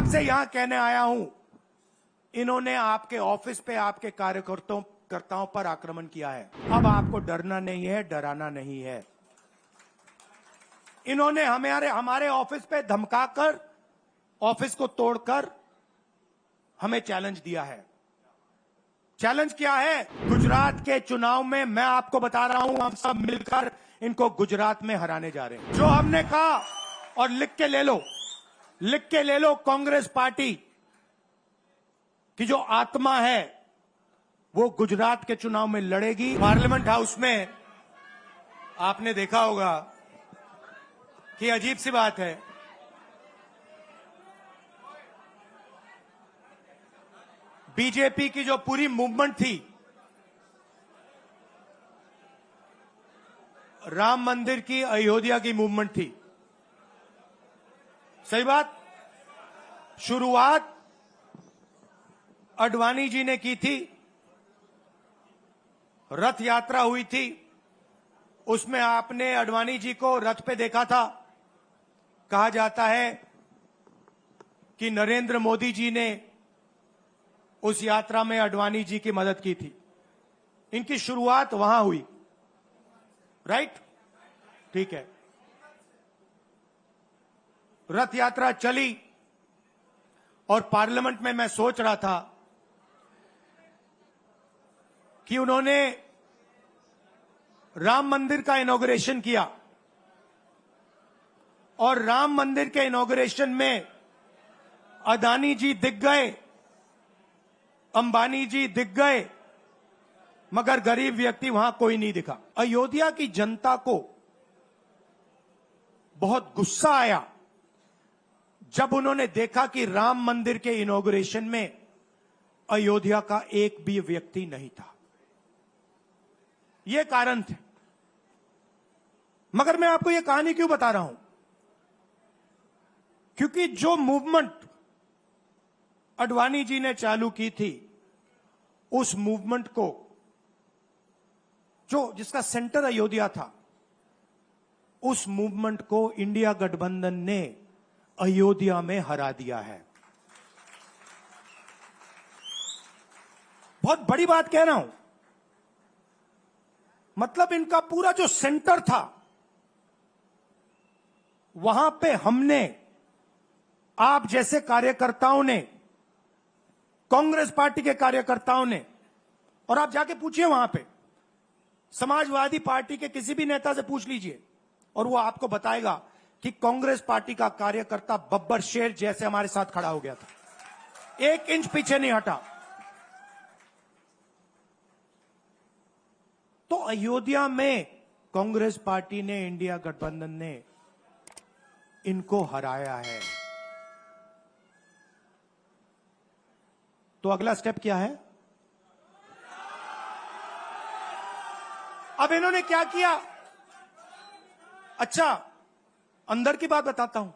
आपसे यहां कहने आया हूं, इन्होंने आपके ऑफिस पे आपके कार्यकर्ताओं पर आक्रमण किया है। अब आपको डरना नहीं है, डराना नहीं है। इन्होंने हमारे ऑफिस पे धमकाकर, ऑफिस को तोड़कर हमें चैलेंज दिया है। चैलेंज क्या है? गुजरात के चुनाव में मैं आपको बता रहा हूं, हम सब मिलकर इनको गुजरात में हराने जा रहे हैं। जो हमने कहा, और लिख के ले लो, कांग्रेस पार्टी की जो आत्मा है वो गुजरात के चुनाव में लड़ेगी। पार्लियामेंट हाउस में आपने देखा होगा कि अजीब सी बात है, बीजेपी की जो पूरी मूवमेंट थी, राम मंदिर की, अयोध्या की मूवमेंट थी। सही बात। शुरुआत अडवाणी जी ने की थी, रथ यात्रा हुई थी, उसमें आपने अडवाणी जी को रथ पे देखा था। कहा जाता है कि नरेंद्र मोदी जी ने उस यात्रा में अडवाणी जी की मदद की थी। इनकी शुरुआत वहां हुई, राइट? ठीक है। रथ यात्रा चली और पार्लियामेंट में मैं सोच रहा था कि उन्होंने राम मंदिर का इनॉग्रेशन किया और राम मंदिर के इनॉग्रेशन में अदानी जी दिख गए, अंबानी जी दिख गए, मगर गरीब व्यक्ति वहां कोई नहीं दिखा। अयोध्या की जनता को बहुत गुस्सा आया जब उन्होंने देखा कि राम मंदिर के इनॉग्रेशन में अयोध्या का एक भी व्यक्ति नहीं था। यह कारण थे। मगर मैं आपको यह कहानी क्यों बता रहा हूं? क्योंकि जो मूवमेंट अडवाणी जी ने चालू की थी, उस मूवमेंट को, जिसका सेंटर अयोध्या था, उस मूवमेंट को इंडिया गठबंधन ने अयोध्या में हरा दिया है। बहुत बड़ी बात कह रहा हूं। मतलब इनका पूरा जो सेंटर था, वहां पे हमने, आप जैसे कार्यकर्ताओं ने, कांग्रेस पार्टी के कार्यकर्ताओं ने, और आप जाके पूछिए वहां पे, समाजवादी पार्टी के किसी भी नेता से पूछ लीजिए और वो आपको बताएगा कि कांग्रेस पार्टी का कार्यकर्ता बब्बर शेर जैसे हमारे साथ खड़ा हो गया था, 1 इंच पीछे नहीं हटा। तो अयोध्या में कांग्रेस पार्टी ने, इंडिया गठबंधन ने इनको हराया है। तो अगला स्टेप क्या है? अब इन्होंने क्या किया? अच्छा, अंदर की बात बताता हूं।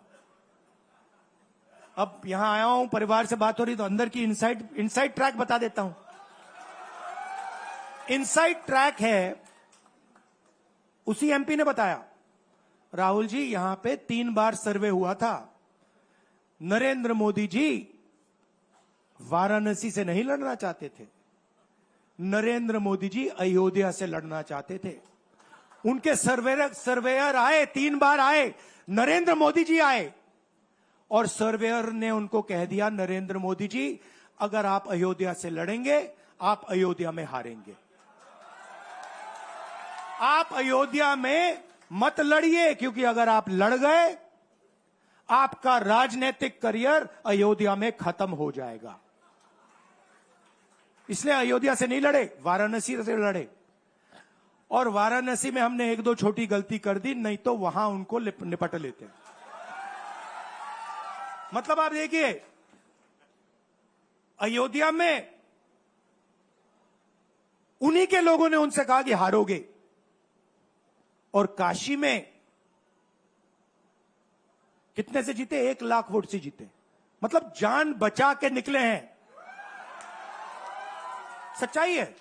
अब यहां आया हूं, परिवार से बात हो रही, तो अंदर की इनसाइड ट्रैक बता देता हूं। इनसाइड ट्रैक है, उसी एमपी ने बताया, राहुल जी यहां पे 3 बार सर्वे हुआ था। नरेंद्र मोदी जी वाराणसी से नहीं लड़ना चाहते थे, नरेंद्र मोदी जी अयोध्या से लड़ना चाहते थे। उनके सर्वेयर आए, 3 बार आए, नरेंद्र मोदी जी आए, और सर्वेयर ने उनको कह दिया, नरेंद्र मोदी जी अगर आप अयोध्या से लड़ेंगे, आप अयोध्या में हारेंगे। आप अयोध्या में मत लड़िए, क्योंकि अगर आप लड़ गए, आपका राजनीतिक करियर अयोध्या में खत्म हो जाएगा। इसलिए अयोध्या से नहीं लड़े, वाराणसी से लड़े। और वाराणसी में हमने 1-2 छोटी गलती कर दी, नहीं तो वहां उनको निपट लेते। मतलब आप देखिए, अयोध्या में उन्हीं के लोगों ने उनसे कहा कि हारोगे, और काशी में कितने से जीते? 1 लाख वोट से जीते। मतलब जान बचा के निकले हैं। सच्चाई है।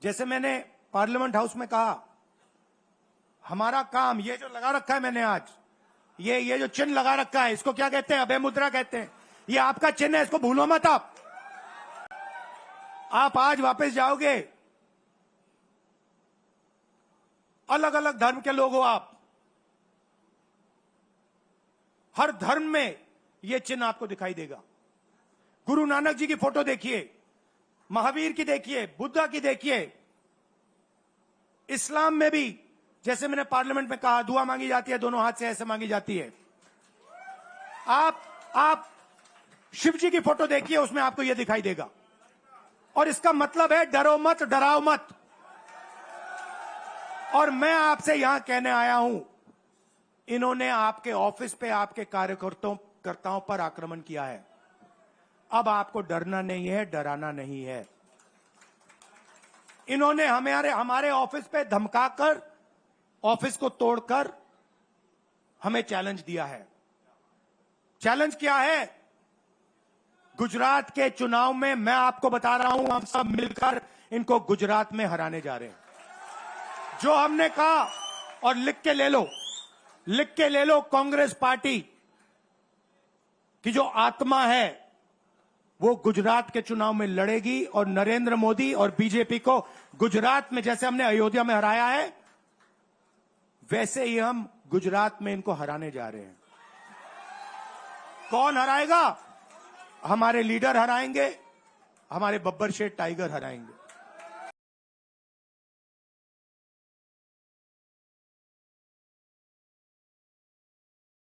जैसे मैंने पार्लियामेंट हाउस में कहा, हमारा काम, ये जो लगा रखा है मैंने आज, ये जो चिन्ह लगा रखा है इसको क्या कहते हैं? अभय मुद्रा कहते हैं। ये आपका चिन्ह है, इसको भूलो मत आप आज वापस जाओगे। अलग अलग धर्म के लोग हो आप, हर धर्म में यह चिन्ह आपको दिखाई देगा। गुरु नानक जी की फोटो देखिए, महावीर की देखिए, बुद्धा की देखिए। इस्लाम में भी जैसे मैंने पार्लियामेंट में कहा, दुआ मांगी जाती है दोनों हाथ से, ऐसे मांगी जाती है। आप शिव जी की फोटो देखिए, उसमें आपको यह दिखाई देगा। और इसका मतलब है डरो मत, डराओ मत। और मैं आपसे यहां कहने आया हूं, इन्होंने आपके ऑफिस पे आपके कार्यकर्ताओं पर आक्रमण किया है। अब आपको डरना नहीं है, डराना नहीं है। इन्होंने हमारे ऑफिस पे धमकाकर, ऑफिस को तोड़कर हमें चैलेंज दिया है। चैलेंज क्या है? गुजरात के चुनाव में मैं आपको बता रहा हूं, हम सब मिलकर इनको गुजरात में हराने जा रहे हैं। जो हमने कहा, और लिख के ले लो, कांग्रेस पार्टी की जो आत्मा है वो गुजरात के चुनाव में लड़ेगी और नरेंद्र मोदी और बीजेपी को गुजरात में, जैसे हमने अयोध्या में हराया है, वैसे ही हम गुजरात में इनको हराने जा रहे हैं। कौन हराएगा? हमारे लीडर हराएंगे, हमारे बब्बर शेठ टाइगर हराएंगे।